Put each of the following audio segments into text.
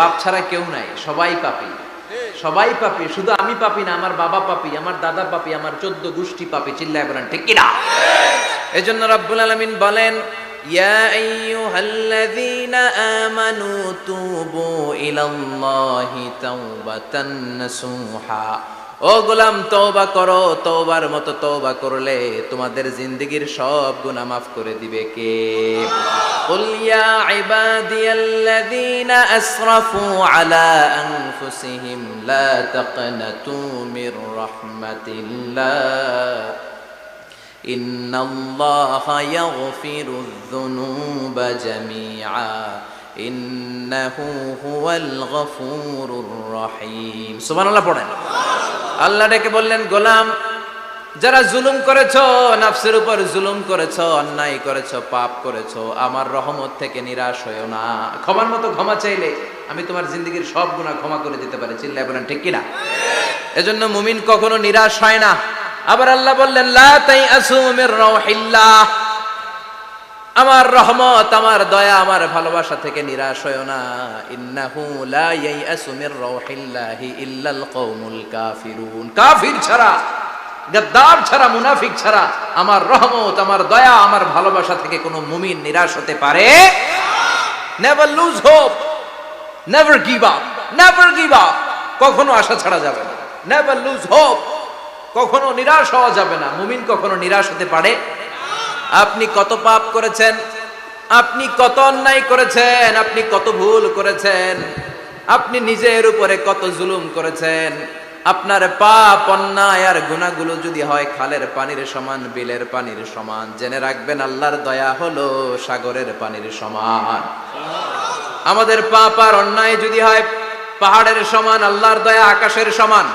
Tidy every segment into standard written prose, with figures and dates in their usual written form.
পাপ ছাড়া কেউ নাই, সবাই পাপী, সবাই পাপী। শুধু আমি পাপী না, আমার বাবা পাপী, আমার দাদা পাপী, আমার 14 গোষ্ঠী পাপী। চিল্লায় বলেন ঠিক কিনা? এজন্য রব্বুল আলামিন বলেন, ইয়া আইয়ুহাল্লাযীনা আমানু তুবু ইলাল্লাহি তাওবাতান নাসুহা। ও গোলাম, তওবা করো, তওবার মতো তওবা করলে তোমাদের জিন্দেগীর সব গুনাহ মাফ করে দিবে কে? কুল ইয়া ইবাদিয়াল্লাযীনা আসরাফু আলা আনফুসিহিম লা তাকনাতু মির রাহমাতিল্লাহ ইন্নাল্লাহা ইয়াগফিরুয যুনুবা জামিআ ইন্নাহু হুয়াল গফুরুর রহিম। সুবহানাল্লাহ পড়েন। আল্লাহ ডেকে বললেন, গোলাম, যারা জুলুম করেছো, নফসের উপর জুলুম করেছো, অন্যায় করেছো, পাপ করেছো, আমার রহমত থেকে নিরাশ হয়ো না। ক্ষমার মতো ক্ষমা চাইলে আমি তোমার জিন্দেগীর সব গুনাহ ক্ষমা করে দিতে পারি। চিল্লায় বলেন ঠিক কিনা? এজন্য মুমিন কখনো নিরাশ হয় না। আবার আল্লাহ বললেন, লা তাইআসু মির রাউহিল্লাহ, আমার রহমত, আমার দয়া, আমার ভালোবাসা থেকে নিরাশ হয়ো না। ইন্নাহু লা ইয়াইআসু মির রাউহিল্লাহি ইল্লাল কওমুল কাফিরুন। কাফির ছাড়া, গাদ্দার ছাড়া, মুনাফিক ছাড়া আমার রহমত, আমার দয়া, আমার ভালোবাসা থেকে কোনো মুমিন নিরাশ হতে পারে না। Never lose hope, never give up, never give up. কখনো আশা ছাড়া যাবে না। নেভার লুজ হোপ, কখনো নিরাশ হওয়া যাবে না। মুমিন কখনো নিরাশ হতে পারে। আপনি কত পাপ করেছেন, আপনি কত অন্যায় করেছেন, আপনি কত ভুল করেছেন, আপনি নিজের উপরে কত জুলুম করেছেন। আপনার পাপ, অন্যায় আর গুনাহগুলো যদি হয় খালের পানির সমান, বিলের পানির সমান, জেনে রাখবেন আল্লাহর দয়া হলো সাগরের পানির সমান। আমাদের পাপ আর অন্যায় যদি হয় পাহাড়ের সমান, আল্লাহর দয়া আকাশের সমান।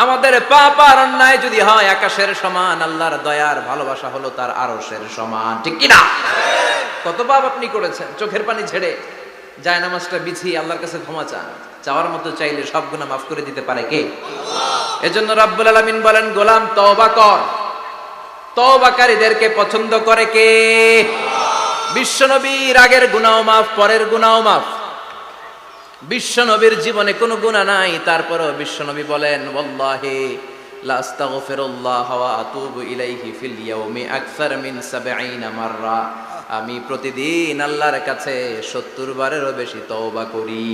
আমাদের পাপ আর অন্যায় যদি হয় আকাশের সমান, আল্লাহর দয়ার ভালোবাসা হলো তার আরশের সমান। ঠিক কিনা? কত পাপ আপনি করেছেন, চোখের পানি ছেড়ে জায়নামাজটা বিছিয়ে আল্লাহর কাছে ক্ষমা চান। চাওয়ার মতো চাইলে সব গুনাহ মাফ করে দিতে পারে কে? এজন্য রব্বুল আলামিন বলেন, গোলাম তওবা কর। তওবাকারীদেরকে পছন্দ করে কে? বিশ্বনবীর আগের গুনাহ মাফ, পরের গুনাহ মাফ। বিশ্বনবীর জীবনে কোনো গুনাহ নাই, তারপরেও বিশ্বনবী বলেন, ওয়াল্লাহি লা আস্তাগফিরুল্লাহ ওয়া আতুবু ইলাইহি ফিল ইয়াউমি আকসার মিন ৭০ মাররা। আমি প্রতিদিন আল্লাহর কাছে ৭০ বারেরও বেশি তওবা করি।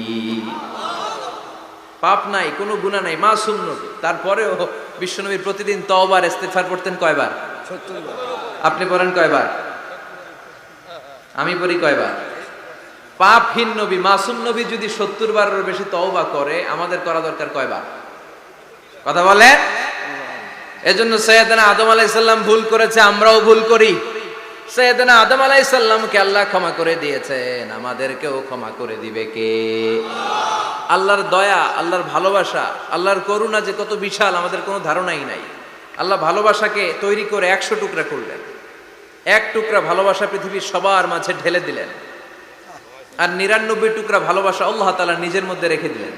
পাপ নাই, কোনো গুনাহ নাই, মাসুম নবী, তারপরেও বিশ্বনবী প্রতিদিন তওবার ইস্তিগফার করতেন কয়বার? ৭০ বার। আপনি পড়েন কয়বার? আমি পড়ি কয়বার? পাপহীন নবী, মাসুম নবী যদি ৭০ বারেরও বেশি তওবা করে, আমাদের করা দরকার কয়বার? কথা বলেন। এজন্য সাইয়েদনা আদম আলাইহিস সালাম ভুল করেছে, আমরাও ভুল করি। সাইয়েদনা আদম আলাইহিস সালামকে আল্লাহ ক্ষমা করে দিয়েছেন, আমাদেরকেও ক্ষমা করে দিবে কে? আল্লাহর দয়া, আল্লাহর ভালোবাসা, আল্লাহর করুণা যে কত বিশাল আমাদের কোনো ধারণাই নাই। আল্লাহ ভালোবাসাকে তৈরি করে ১০০ টুকরা করলেন। এক টুকরা ভালোবাসা পৃথিবীর সবার মাঝে ঢেলে দিলেন, আর ৯৯ টুকরা ভালোবাসা আল্লাহ তাআলা নিজের মধ্যে রেখে দিলেন।